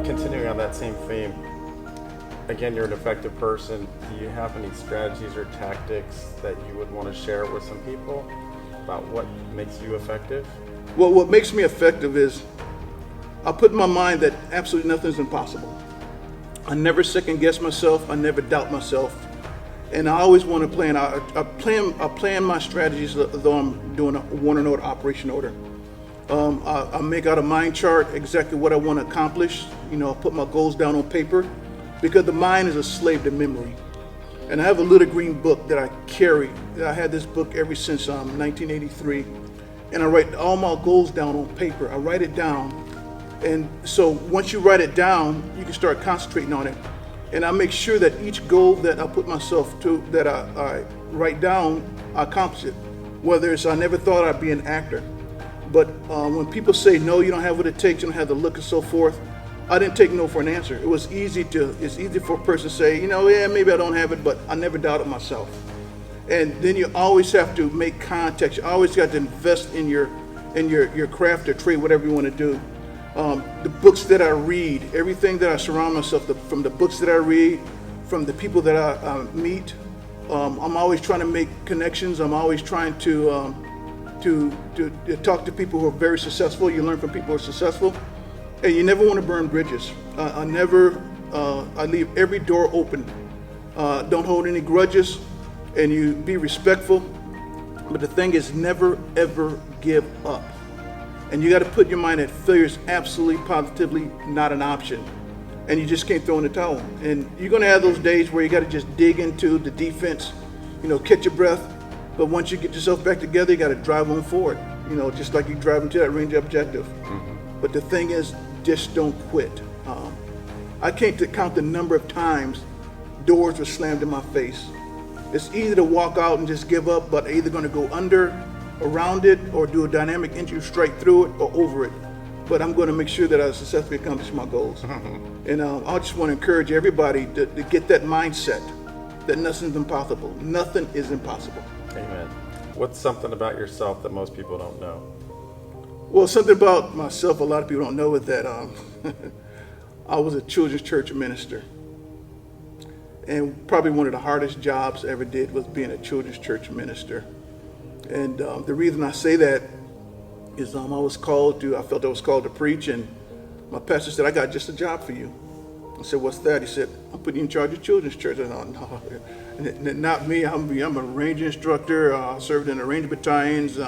continuing on that same theme, again, you're an effective person. Do you have any strategies or tactics that you would want to share with some people about what makes you effective? Well, what makes me effective is I put in my mind that absolutely nothing is impossible. I never second guess myself. I never doubt myself. And I always want to plan. I plan my strategies though I'm doing a one note operation order. I make out a mind chart exactly what I want to accomplish. I put my goals down on paper because the mind is a slave to memory. And I have a little green book that I carry. I had this book ever since 1983. And I write all my goals down on paper. I write it down. And so once you write it down, you can start concentrating on it. And I make sure that each goal that I put myself to, that I write down, I accomplish it. Whether it's I never thought I'd be an actor. But when people say, no, you don't have what it takes, you don't have the look and so forth, I didn't take no for an answer. It's easy for a person to say, yeah, maybe I don't have it, but I never doubted myself. And then you always have to make context. You always got to invest in your craft or trade, whatever you want to do. The books that I read, everything that I surround myself from the books that I read, from the people that I meet, I'm always trying to make connections. I'm always trying to talk to people who are very successful. You learn from people who are successful, and you never want to burn bridges. I leave every door open. Don't hold any grudges, and you be respectful. But the thing is, never ever give up. And you got to put in your mind that failure is absolutely, positively not an option. And you just can't throw in the towel. And you're going to have those days where you got to just dig into the defense, catch your breath. But once you get yourself back together, you got to drive on forward, just like you drive into that range objective. Mm-hmm. But the thing is, just don't quit. I can't count the number of times doors were slammed in my face. It's easy to walk out and just give up, but I'm either going to go under, around it, or do a dynamic entry straight through it or over it. But I'm going to make sure that I successfully accomplish my goals. And I just want to encourage everybody to get that mindset that nothing's impossible. Nothing is impossible. Amen. What's something about yourself that most people don't know? Well, something about myself a lot of people don't know is that I was a children's church minister. And probably one of the hardest jobs I ever did was being a children's church minister. And the reason I say that is I felt I was called to preach, and my pastor said, I got just a job for you. I said, what's that? He said, I'm putting you in charge of children's church. I said, no, not me. I'm a ranger instructor. I served in the ranger battalions,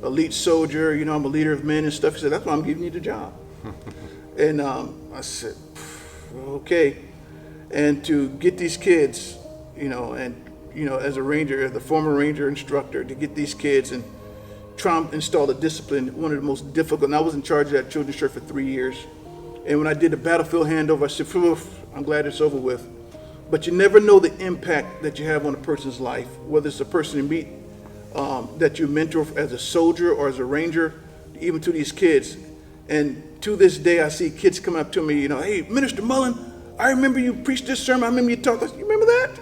elite soldier. I'm a leader of men and stuff. He said, that's why I'm giving you the job. And I said, okay. And to get these kids, as a ranger, as the former ranger instructor, to get these kids and try and install the discipline, one of the most difficult. And I was in charge of that children's church for 3 years. And when I did the battlefield handover, I said, I'm glad it's over with. But you never know the impact that you have on a person's life, whether it's a person you meet that you mentor as a soldier or as a ranger, even to these kids. And to this day, I see kids coming up to me, hey, Minister Mullen, I remember you preached this sermon. I remember you talked. You remember that?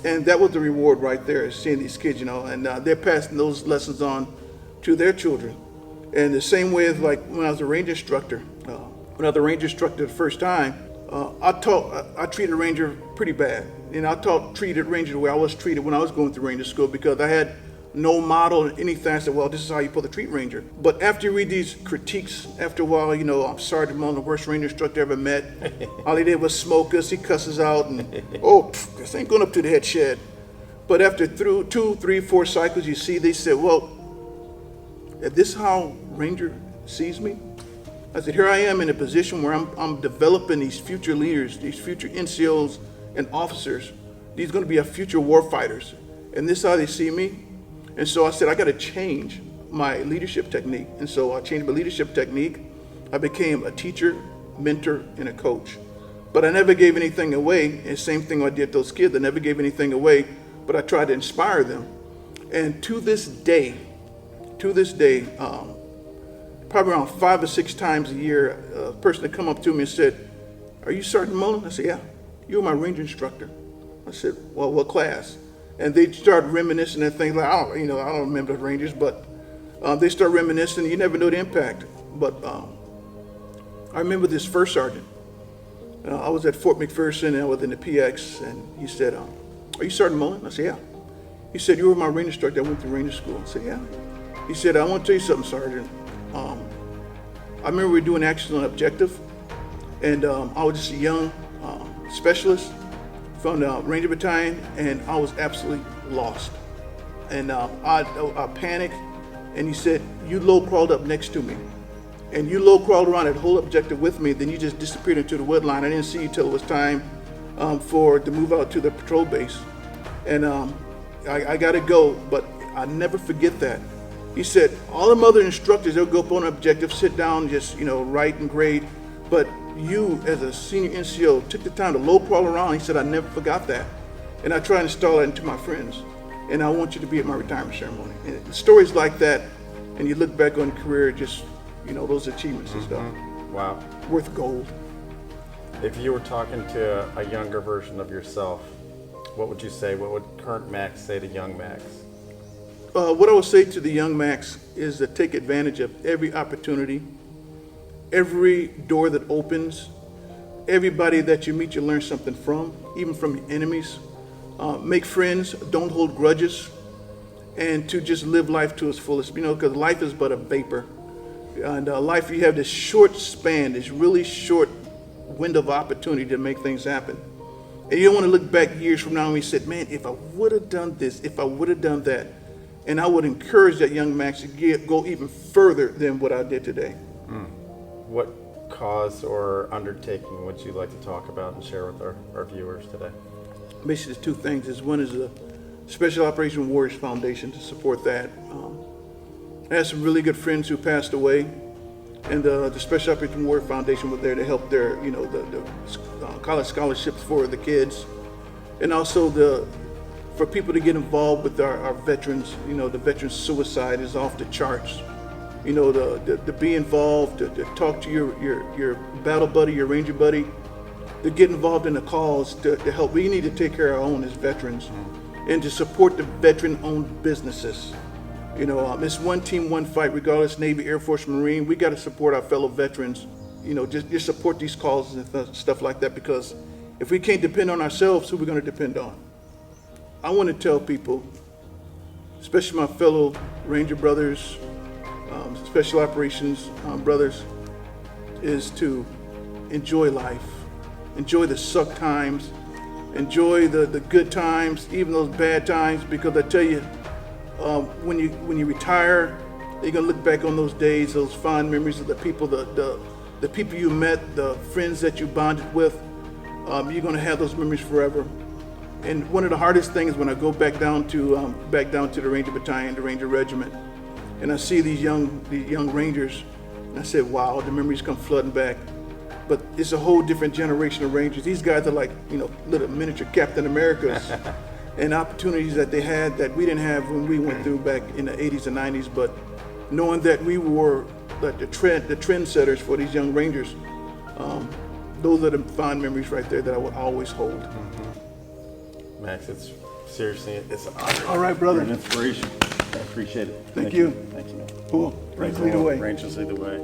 And that was the reward right there, is seeing these kids, and they're passing those lessons on to their children. And the same way as like when I was a ranger instructor, when I was a ranger instructor the first time, I treated a ranger pretty bad. Treated ranger the way I was treated when I was going through ranger school, because I had no model or anything. I said, well, this is how you're supposed to treat ranger. But after you read these critiques, after a while, I'm Sergeant Mullen, the worst ranger instructor I ever met. All he did was smoke us. He cusses out, and this ain't going up to the head shed. But after through 2, 3, 4 cycles, you see, they said, well, is this how ranger sees me? I said, here I am in a position where I'm developing these future leaders, these future NCOs and officers. These are going to be our future war fighters. And this is how they see me. And so I said, I got to change my leadership technique. And so I changed my leadership technique. I became a teacher, mentor, and a coach. But I never gave anything away. And same thing I did those kids. I never gave anything away, but I tried to inspire them. And to this day, probably around 5 or 6 times a year, a person would come up to me and said, are you Sergeant Mullen? I said, yeah. You were my ranger instructor. I said, well, what class? And they start reminiscing and things like, I don't remember the Rangers, but they start reminiscing. You never know the impact. But I remember this first sergeant. I was at Fort McPherson and I was in the PX, and he said, "Are you Sergeant Mullen?" I said, "Yeah." He said, "You were my Ranger instructor. I went to Ranger school." I said, "Yeah." He said, "I want to tell you something, Sergeant. I remember we were doing actions on objective, and I was just a young specialist from the Ranger Battalion, and I was absolutely lost. And I panicked, and he said, you low crawled up next to me, and you low crawled around that whole objective with me, then you just disappeared into the wood line. I didn't see you till it was time to move out to the patrol base. And I got to go, but I never forget that. He said, all the other instructors, they'll go up on an objective, sit down, just, write and grade. But you, as a senior NCO, took the time to low crawl around. He said, I never forgot that. And I try to install that into my friends. And I want you to be at my retirement ceremony. And stories like that, and you look back on your career, just, those achievements and stuff. Wow. Worth gold. If you were talking to a younger version of yourself, what would you say? What would current Max say to young Max? What I would say to the young Max is to take advantage of every opportunity, every door that opens, everybody that you meet, you learn something from, even from your enemies. Make friends, don't hold grudges, and to just live life to its fullest, because life is but a vapor. And life, you have this short span, this really short window of opportunity to make things happen. And you don't want to look back years from now and you said, man, if I would have done this, if I would have done that. And I would encourage that young Max to go even further than what I did today. What cause or undertaking would you like to talk about and share with our viewers today? Basically, there's two things. One is the Special Operation Warriors Foundation to support that. I had some really good friends who passed away, and the Special Operation Warrior Foundation was there to help their, the college scholarships for the kids, and also for people to get involved with our veterans. The veteran suicide is off the charts. To be involved, to talk to your battle buddy, your Ranger buddy, to get involved in the cause to help. We need to take care of our own as veterans, and to support the veteran-owned businesses. It's one team, one fight, regardless, Navy, Air Force, Marine. We got to support our fellow veterans. Just support these causes and stuff like that, because if we can't depend on ourselves, who are we going to depend on? I want to tell people, especially my fellow Ranger brothers, Special Operations brothers, is to enjoy life. Enjoy the suck times. Enjoy the good times, even those bad times, because I tell you, when you retire, you're gonna look back on those days, those fond memories of the people, the people you met, the friends that you bonded with. You're gonna have those memories forever. And one of the hardest things when I go back down to the Ranger Battalion, the Ranger Regiment, and I see these young Rangers, and I said, wow, the memories come flooding back. But it's a whole different generation of Rangers. These guys are like, little miniature Captain Americas, and opportunities that they had that we didn't have when we went through back in the 80s and 90s. But knowing that we were like the trendsetters for these young Rangers, those are the fond memories right there that I would always hold. Max, it's an honor. All right, brother. You're an inspiration. I appreciate it. Thank you. Thank you. Cool. Rangers lead the way. Rangers lead the way.